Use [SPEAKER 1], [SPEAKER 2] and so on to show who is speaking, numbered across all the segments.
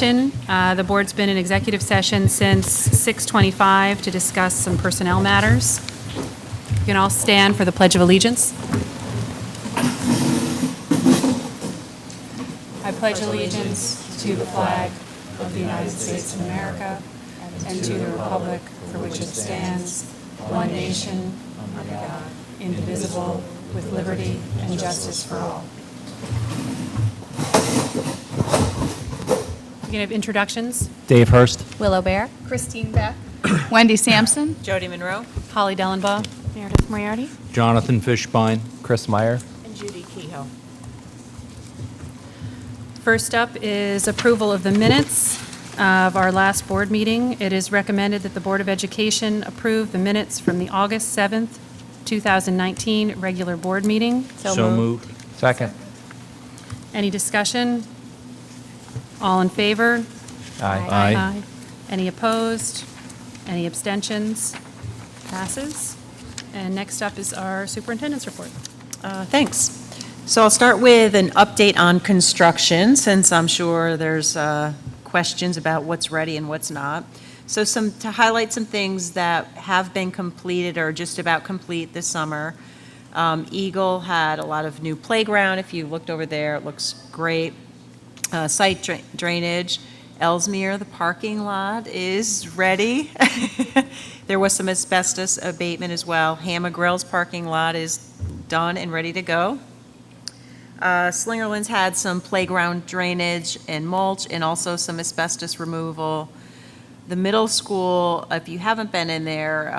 [SPEAKER 1] The board's been in executive session since 6:25 to discuss some personnel matters. You can all stand for the Pledge of Allegiance. I pledge allegiance to the flag of the United States of America and to the republic for which it stands, one nation, under God, indivisible, with liberty and justice for all. We're going to have introductions.
[SPEAKER 2] Dave Hurst.
[SPEAKER 3] Willow Bear.
[SPEAKER 4] Christine Beck.
[SPEAKER 3] Wendy Sampson.
[SPEAKER 4] Jody Monroe.
[SPEAKER 1] Holly Dellenbaugh.
[SPEAKER 3] Meredith Moriarty.
[SPEAKER 2] Jonathan Fishbein.
[SPEAKER 5] Chris Meyer.
[SPEAKER 4] And Judy Kehoe.
[SPEAKER 1] First up is approval of the minutes of our last board meeting. It is recommended that the Board of Education approve the minutes from the August 7th, 2019 regular board meeting.
[SPEAKER 2] So moved.
[SPEAKER 5] Second.
[SPEAKER 1] Any discussion? All in favor?
[SPEAKER 2] Aye.
[SPEAKER 1] Any opposed? Any abstentions? Passes. And next up is our superintendent's report.
[SPEAKER 4] Thanks. So I'll start with an update on construction, since I'm sure there's questions about what's ready and what's not. So to highlight some things that have been completed or just about complete this summer. Eagle had a lot of new playground. If you looked over there, it looks great. Site drainage. Ellesmere, the parking lot is ready. There was some asbestos abatement as well. Hammer Grill's parking lot is done and ready to go. Slingerland's had some playground drainage and mulch and also some asbestos removal. The middle school, if you haven't been in there,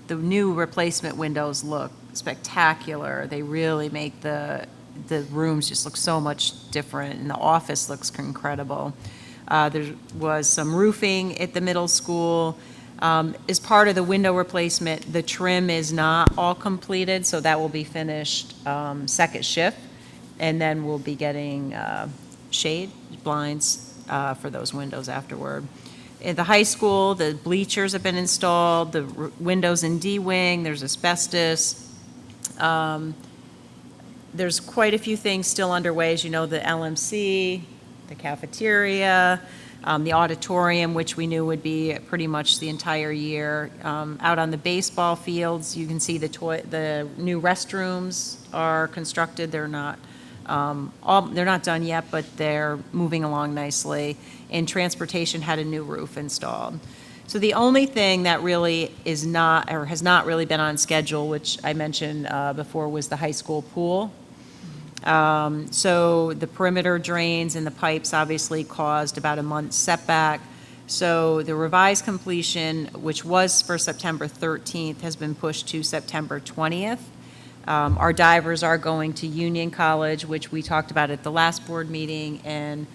[SPEAKER 4] the new replacement windows look spectacular. They really make the rooms just look so much different, and the office looks incredible. There was some roofing at the middle school. As part of the window replacement, the trim is not all completed, so that will be finished second shift, and then we'll be getting shade blinds for those windows afterward. At the high school, the bleachers have been installed, the windows in D wing, there's asbestos. There's quite a few things still underway, as you know, the LMC, the cafeteria, the auditorium, which we knew would be pretty much the entire year. Out on the baseball fields, you can see the new restrooms are constructed. They're not done yet, but they're moving along nicely. And transportation had a new roof installed. So the only thing that really is not, or has not really been on schedule, which I mentioned before, was the high school pool. So the perimeter drains and the pipes obviously caused about a month's setback. So the revised completion, which was for September 13th, has been pushed to September 20th. Our divers are going to Union College, which we talked about at the last board meeting, and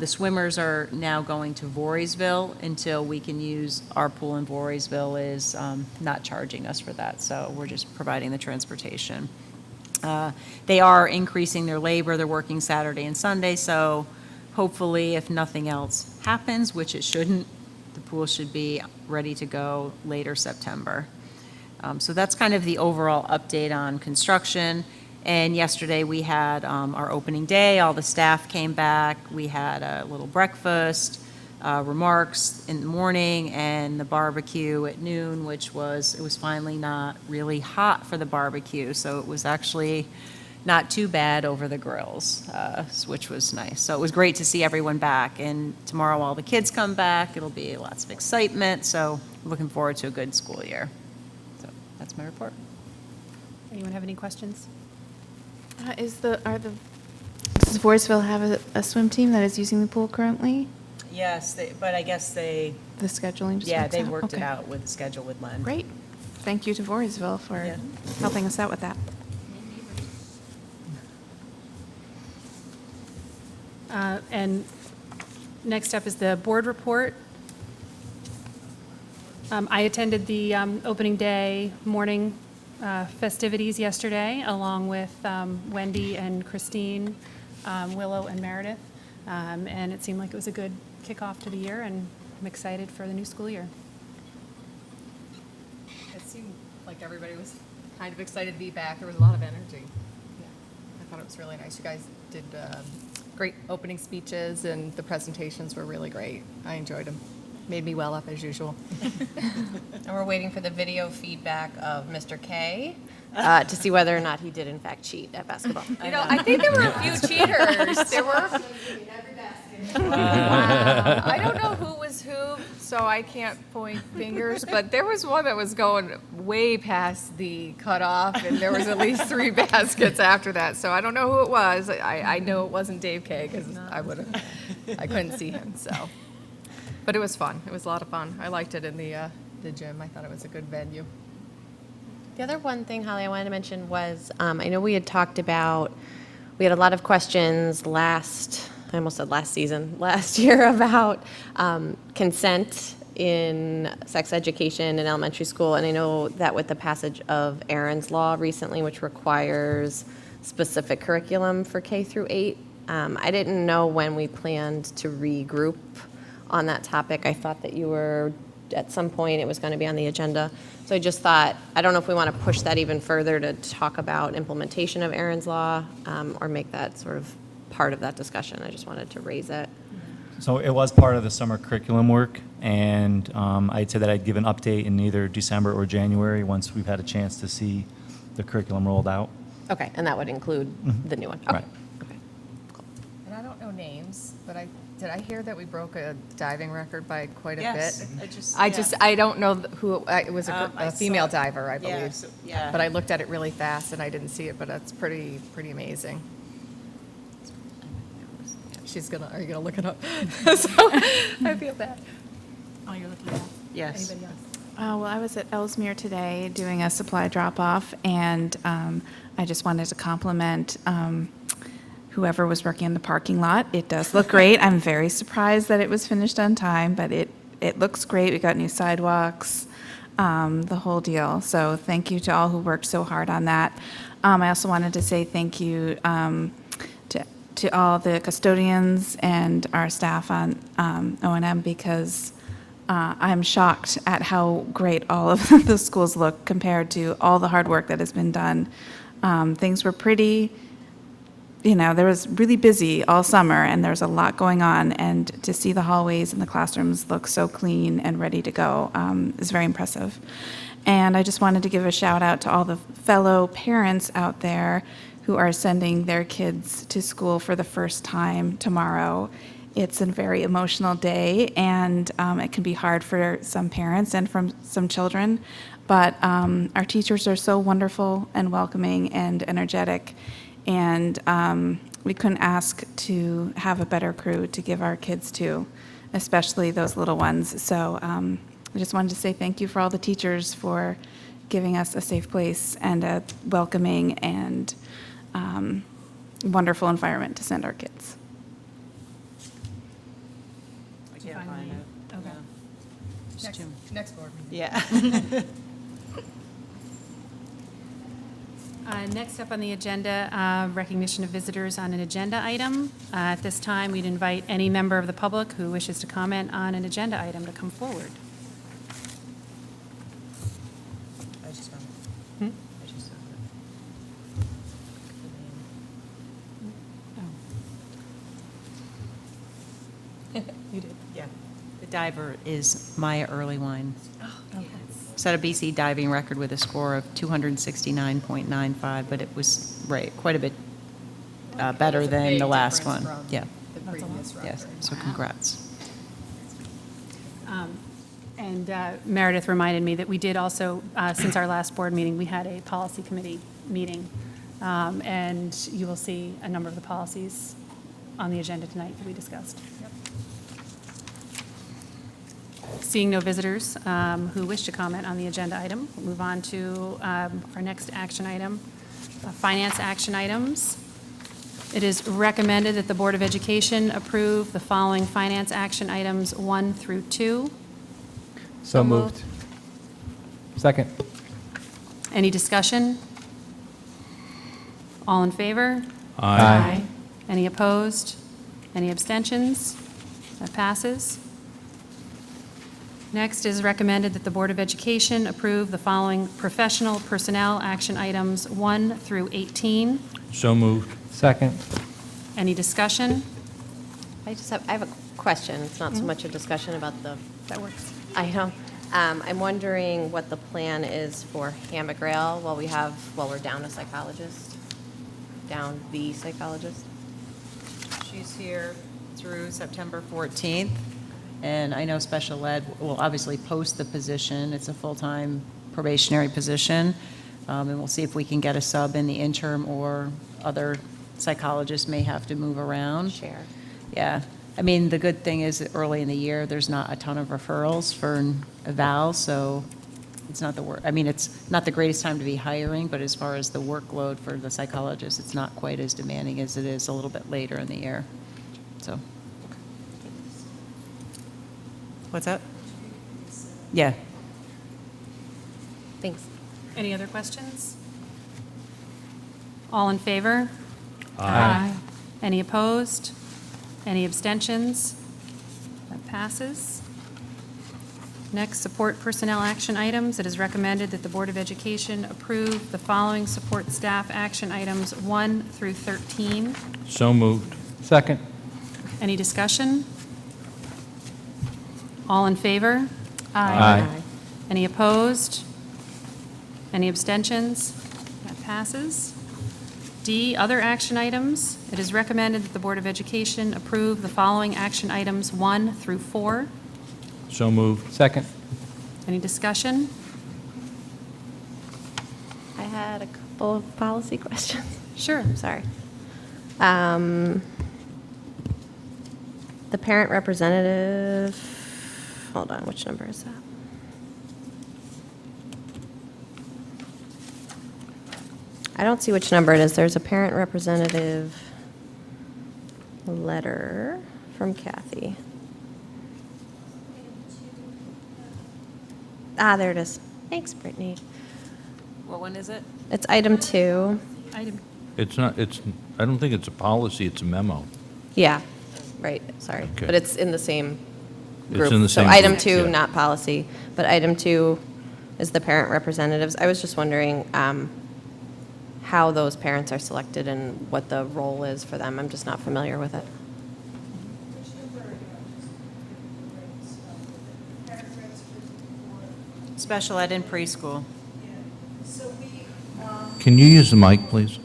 [SPEAKER 4] the swimmers are now going to Voorheesville until we can use our pool in Voorheesville is not charging us for that, so we're just providing the transportation. They are increasing their labor. They're working Saturday and Sunday, so hopefully, if nothing else happens, which it shouldn't, the pool should be ready to go later September. So that's kind of the overall update on construction. And yesterday we had our opening day. All the staff came back. We had a little breakfast, remarks in the morning, and the barbecue at noon, it was finally not really hot for the barbecue. So it was actually not too bad over the grills, which was nice. So it was great to see everyone back. And tomorrow all the kids come back. It'll be lots of excitement. So looking forward to a good school year. So that's my report.
[SPEAKER 1] Anyone have any questions?
[SPEAKER 3] Does Voorheesville have a swim team that is using the pool currently?
[SPEAKER 4] Yes, but I guess
[SPEAKER 3] The scheduling just works
[SPEAKER 4] they
[SPEAKER 3] out?
[SPEAKER 4] worked it
[SPEAKER 3] Okay.
[SPEAKER 4] out with the schedule with Len.
[SPEAKER 3] Great. Thank you to Voorheesville for
[SPEAKER 4] Yeah.
[SPEAKER 3] helping us out with that.
[SPEAKER 1] And next up is the board report. I attended the opening day morning festivities yesterday, along with Wendy and Christine, Willow and Meredith. And it seemed like it was a good kickoff to the year, and I'm excited for the new school year.
[SPEAKER 6] It seemed like everybody was kind of excited to be back. There was a lot of energy. Yeah, I thought it was really nice. You guys did a great opening speeches, and the presentations were really great. I enjoyed them. Made me well up as usual.
[SPEAKER 5] And we're waiting for the video feedback of Mr. K to see whether or not he did in fact cheat at basketball.
[SPEAKER 6] You know, I think there were a few cheaters. There were. I don't know who was who, so I can't point fingers, but there was one that was going way past the cutoff, and there was at least 3 baskets after that. So I don't know who it was. I know it wasn't Dave K because I couldn't see him. So, but it was fun. It was a lot of fun. I liked it in the gym. I thought it was a good venue.
[SPEAKER 5] The other one thing, Holly, I wanted to mention was, I know we had talked about, we had a lot of questions I almost said last year about consent in sex education in elementary school. And I know that with the passage of Aaron's Law recently, which requires specific curriculum for K through 8, I didn't know when we planned to regroup on that topic. I thought that you were, at some point, it was going to be on the agenda. So I just thought, I don't know if we want to push that even further to talk about implementation of Aaron's Law, or make that sort of part of that discussion. I just wanted to raise it.
[SPEAKER 7] So it was part of the summer curriculum work, and I'd say that I'd give an update in either December or January once we've had a chance to see the curriculum rolled out.
[SPEAKER 5] Okay, and that would include the new one. Okay.
[SPEAKER 7] Right.
[SPEAKER 5] Okay. Cool.
[SPEAKER 6] And I don't know names, but did I hear that we broke a diving record by quite a
[SPEAKER 4] Yes,
[SPEAKER 6] bit? I don't know who, it was
[SPEAKER 4] I
[SPEAKER 6] a female
[SPEAKER 4] saw-
[SPEAKER 6] diver, I
[SPEAKER 4] yeah,
[SPEAKER 6] believe.
[SPEAKER 4] so- yeah.
[SPEAKER 6] But I looked at it really fast and I didn't see it, but that's pretty amazing. Are you gonna look it up? So, I feel bad.
[SPEAKER 3] Oh, you're looking at
[SPEAKER 4] Yes.
[SPEAKER 6] Anybody else?
[SPEAKER 3] Well, I was at Ellesmere today doing a supply drop-off, and I just wanted to compliment whoever was working in the parking lot. It does look great. I'm very surprised that it was finished on time, but it looks great. We got new sidewalks, the whole deal. So thank you to all who worked so hard on that. I also wanted to say thank you to all the custodians and our staff on O&M, because I'm shocked at how great all of the schools look compared to all the hard work that has been done. Things were pretty, there was really busy all summer, and there's a lot going on, and to see the hallways and the classrooms look so clean and ready to go is very impressive. And I just wanted to give a shout out to all the fellow parents out there who are sending their kids to school for the first time tomorrow. It's a very emotional day, and it can be hard for some parents and from some children, but our teachers are so wonderful and welcoming and energetic, and we couldn't ask to have a better crew to give our kids to, especially those little ones. So I just wanted to say thank you for all the teachers for giving us a safe place and a welcoming and wonderful environment to send our kids.
[SPEAKER 4] I can't
[SPEAKER 1] find
[SPEAKER 4] find
[SPEAKER 1] the-
[SPEAKER 4] it.
[SPEAKER 1] okay.
[SPEAKER 4] Yeah. Just too-
[SPEAKER 6] Next board meeting.
[SPEAKER 4] Yeah.
[SPEAKER 1] Next up on the agenda, recognition of visitors on an agenda item. At this time, we'd invite any member of the public who wishes to comment on an agenda item to come forward.
[SPEAKER 4] I just found
[SPEAKER 1] Hmm?
[SPEAKER 4] it. I just found it.
[SPEAKER 1] You did.
[SPEAKER 4] Yeah. The diver is Maya Earlywine. Set a BC diving record with a score of 269.95, but it was, quite a bit better
[SPEAKER 6] It's a
[SPEAKER 4] than
[SPEAKER 6] big
[SPEAKER 4] the last
[SPEAKER 6] difference
[SPEAKER 4] one.
[SPEAKER 6] from
[SPEAKER 4] Yeah,
[SPEAKER 6] The previous record.
[SPEAKER 4] yes, so congrats.
[SPEAKER 1] And Meredith reminded me that we did also, since our last board meeting, we had a policy committee meeting. And you will see a number of the policies on the agenda tonight that we discussed. Seeing no visitors who wish to comment on the agenda item, we'll move on to our next action item, finance action items. It is recommended that the Board of Education approve the following finance action items 1 through 2.
[SPEAKER 2] So moved. Second.
[SPEAKER 1] Any discussion? All in favor?
[SPEAKER 2] Aye.
[SPEAKER 1] Any opposed? Any abstentions? That passes. Next is recommended that the Board of Education approve the following professional personnel action items 1 through 18.
[SPEAKER 2] So moved. Second.
[SPEAKER 1] Any discussion?
[SPEAKER 5] I have a question. It's not so much a discussion about the
[SPEAKER 1] That works.
[SPEAKER 5] item. I'm wondering what the plan is for Hammock Rail while we're down a psychologist, down the psychologist.
[SPEAKER 4] She's here through September 14th, and I know special ed will obviously post the position. It's a full-time probationary position, and we'll see if we can get a sub in the interim, or other psychologists may have to move around.
[SPEAKER 5] Share.
[SPEAKER 4] Yeah. I mean, the good thing is that early in the year, there's not a ton of referrals for eval, so it's not it's not the greatest time to be hiring, but as far as the workload for the psychologist, it's not quite as demanding as it is a little bit later in the year. So. What's that? Yeah.
[SPEAKER 5] Thanks.
[SPEAKER 1] Any other questions? All in favor?
[SPEAKER 2] Aye.
[SPEAKER 1] Any opposed? Any abstentions? That passes. Next, support personnel action items. It is recommended that the Board of Education approve the following support staff action items 1 through 13.
[SPEAKER 8] So moved.
[SPEAKER 2] Second.
[SPEAKER 1] Any discussion? All in favor?
[SPEAKER 2] Aye.
[SPEAKER 1] Any opposed? Any abstentions? That passes. D, other action items. It is recommended that the Board of Education approve the following action items 1 through 4.
[SPEAKER 8] So moved.
[SPEAKER 2] Second.
[SPEAKER 1] Any discussion?
[SPEAKER 5] I had a couple of policy questions.
[SPEAKER 1] Sure.
[SPEAKER 5] Sorry. The parent representative, hold on, which number is that? I don't see which number it is. There's a parent representative letter from Kathy. Ah, there it is. Thanks, Brittany.
[SPEAKER 4] What one is it?
[SPEAKER 5] It's item 2.
[SPEAKER 1] Item,
[SPEAKER 8] It's not, I don't think it's a policy, it's a memo.
[SPEAKER 5] Yeah, right, sorry.
[SPEAKER 8] Okay.
[SPEAKER 5] But it's in the same
[SPEAKER 8] It's
[SPEAKER 5] group.
[SPEAKER 8] in the same
[SPEAKER 5] So item
[SPEAKER 8] group,
[SPEAKER 5] 2,
[SPEAKER 8] yeah.
[SPEAKER 5] not policy, but item 2 is the parent representatives. I was just wondering how those parents are selected and what the role is for them. I'm just not familiar with it.
[SPEAKER 4] Special ed and preschool.
[SPEAKER 8] Can you use the mic, please?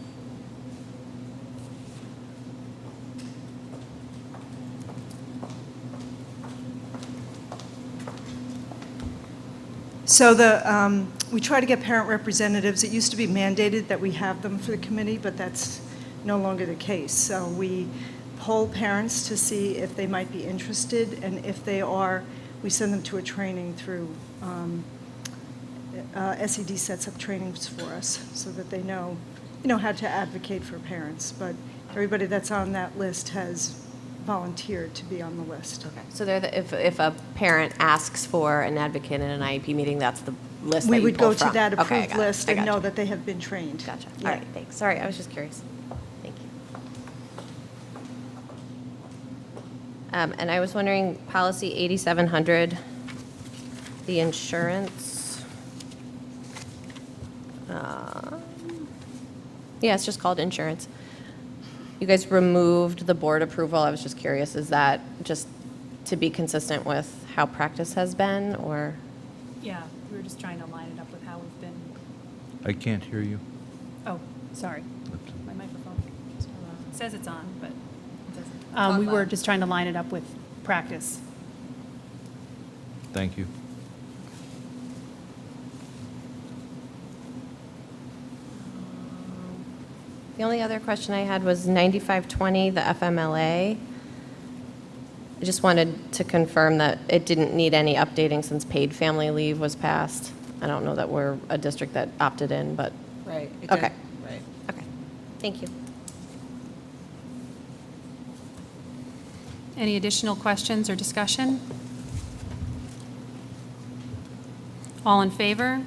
[SPEAKER 9] So we try to get parent representatives. It used to be mandated that we have them for the committee, but that's no longer the case. So we poll parents to see if they might be interested, and if they are, we send them to a training through, SED sets up trainings for us so that they know, how to advocate for parents. But everybody that's on that list has volunteered to be on the list.
[SPEAKER 5] Okay. So if a parent asks for an advocate in an IEP meeting, that's the list that
[SPEAKER 9] We
[SPEAKER 5] you
[SPEAKER 9] would
[SPEAKER 5] pull
[SPEAKER 9] go to
[SPEAKER 5] from?
[SPEAKER 9] that
[SPEAKER 5] Okay, I
[SPEAKER 9] approved
[SPEAKER 5] got it.
[SPEAKER 9] list
[SPEAKER 5] I
[SPEAKER 9] and know
[SPEAKER 5] gotcha.
[SPEAKER 9] that they have been trained.
[SPEAKER 5] Gotcha.
[SPEAKER 9] Yeah.
[SPEAKER 5] All right, thanks. Sorry, I was just curious. Thank you. And I was wondering, policy 8700, the insurance. Yeah, it's just called insurance. You guys removed the board approval. I was just curious, is that just to be consistent with how practice has been, or?
[SPEAKER 1] yeah, we were just trying to line it up with how we've been,
[SPEAKER 8] I can't hear you.
[SPEAKER 1] oh, sorry, my microphone. It says it's on, but it doesn't.
[SPEAKER 4] Talk
[SPEAKER 1] We were
[SPEAKER 4] loud.
[SPEAKER 1] just trying to line it up with practice.
[SPEAKER 8] Thank you.
[SPEAKER 5] The only other question I had was 9520, the FMLA. I just wanted to confirm that it didn't need any updating since paid family leave was passed. I don't know that we're a district that opted in, but,
[SPEAKER 4] Right. it
[SPEAKER 5] Okay.
[SPEAKER 4] did, Right.
[SPEAKER 5] okay. Thank you.
[SPEAKER 1] Any additional questions or discussion? All in favor?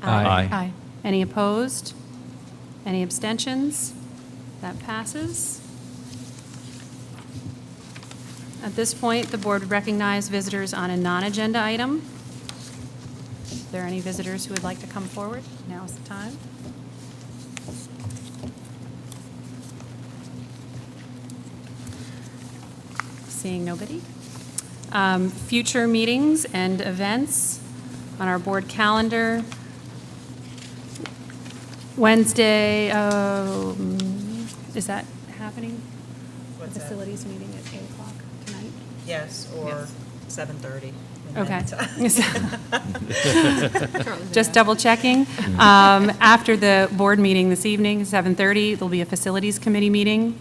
[SPEAKER 8] Aye.
[SPEAKER 1] Any opposed? Any abstentions? That passes. At this point, the board would recognize visitors on a non-agenda item. Are there any visitors who would like to come forward? Now's the time. Seeing nobody. Future meetings and events on our board calendar. Wednesday, is that happening?
[SPEAKER 10] What's that?
[SPEAKER 1] Facilities meeting at 8 o'clock tonight?
[SPEAKER 10] Yes, or
[SPEAKER 6] Yes.
[SPEAKER 10] 7:30.
[SPEAKER 1] Okay. Just double checking. After the board meeting this evening, 7:30, there'll be a Facilities Committee meeting.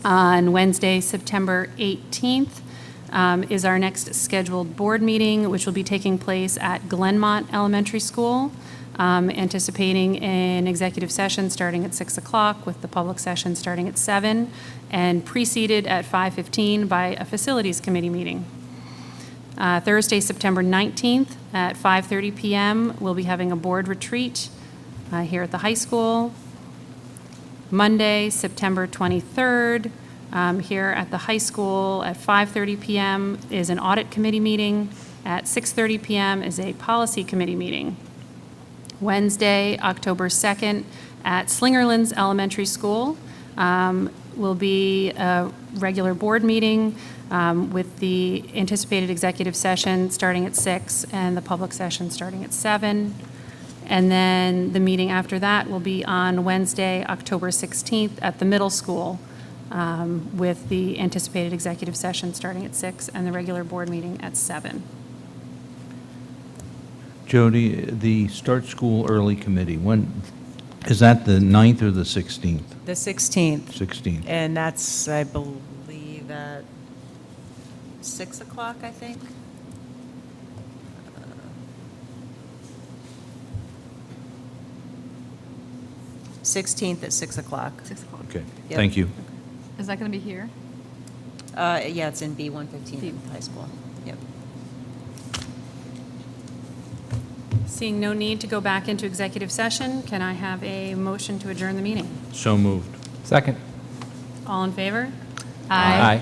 [SPEAKER 1] On Wednesday, September 18th, is our next scheduled board meeting, which will be taking place at Glenmont Elementary School, anticipating an executive session starting at 6 o'clock with the public session starting at 7, and preceded at 5:15 by a Facilities Committee meeting. Thursday, September 19th at 5:30 PM, we'll be having a board retreat here at the high school. Monday, September 23rd, here at the high school at 5:30 PM is an audit committee meeting. At 6:30 PM is a policy committee meeting. Wednesday, October 2nd, at Slingerlands Elementary School, will be a regular board meeting with the anticipated executive session starting at 6 and the public session starting at 7. And then the meeting after that will be on Wednesday, October 16th at the middle school with the anticipated executive session starting at 6 and the regular board meeting at 7.
[SPEAKER 8] Jody, the Start School Early Committee, when, is that the 9th or the 16th?
[SPEAKER 4] The 16th.
[SPEAKER 8] 16th.
[SPEAKER 4] And that's, I believe, at 6 o'clock, I think. 16th at 6 o'clock.
[SPEAKER 6] 6 o'clock.
[SPEAKER 8] Okay,
[SPEAKER 4] Yep.
[SPEAKER 8] thank you.
[SPEAKER 6] Is that going to be here?
[SPEAKER 4] Yeah, it's in B115 at the high school. Yep.
[SPEAKER 1] Seeing no need to go back into executive session, can I have a motion to adjourn the meeting?
[SPEAKER 8] So moved.
[SPEAKER 2] Second.
[SPEAKER 1] All in favor?
[SPEAKER 2] Aye.